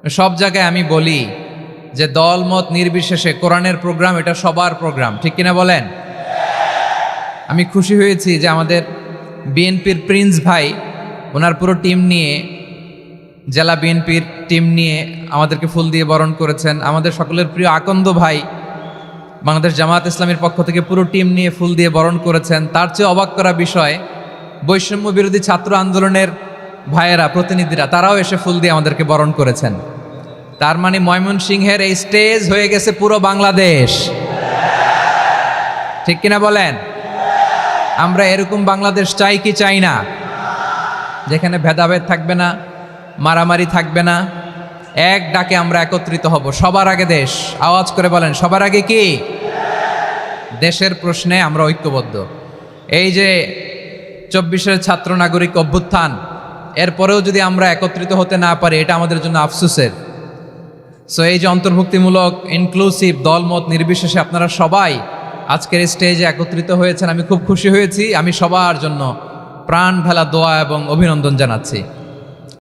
সব জায়গায় আমি বলি যে দল মত নির্বিশেষে কোরআনের প্রোগ্রাম এটা সবার প্রোগ্রাম, ঠিক কিনা বলেন? আমি খুশি হয়েছি যে আমাদের বিএনপির প্রিন্স ভাই ওনার পুরো টিম নিয়ে, জেলা বিএনপির টিম নিয়ে আমাদেরকে ফুল দিয়ে বরণ করেছেন। আমাদের সকলের প্রিয় আকন্দ ভাই বাংলাদেশ জামাত ইসলামের পক্ষ থেকে পুরো টিম নিয়ে ফুল দিয়ে বরণ করেছেন। তার চেয়ে অবাক করা বিষয়, বৈষম্য বিরোধী ছাত্র আন্দোলনের ভাইয়েরা, প্রতিনিধিরা, তারাও এসে ফুল দিয়ে আমাদেরকে বরণ করেছেন। তার মানে ময়মনসিংহের এই স্টেজ হয়ে গেছে পুরো বাংলাদেশ, ঠিক কিনা বলেন? আমরা এরকম বাংলাদেশ চাই কি চাই না? যেখানে ভেদাভেদ থাকবে না, মারামারি থাকবে না, এক ডাকে আমরা একত্রিত হব। সবার আগে দেশ, আওয়াজ করে বলেন সবার আগে কি? দেশের প্রশ্নে আমরা ঐক্যবদ্ধ। এই যে 24-এর ছাত্র নাগরিক অভ্যুত্থান, এরপরেও যদি আমরা একত্রিত হতে না পারি, এটা আমাদের জন্য আফসোসের। সো এই যে অন্তর্ভুক্তিমূলক ইনক্লুসিভ দলমত নির্বিশেষে আপনারা সবাই আজকের স্টেজে একত্রিত হয়েছেন, আমি খুব খুশি হয়েছি। আমি সবার জন্য প্রাণ ঢালা দোয়া এবং অভিনন্দন জানাচ্ছি।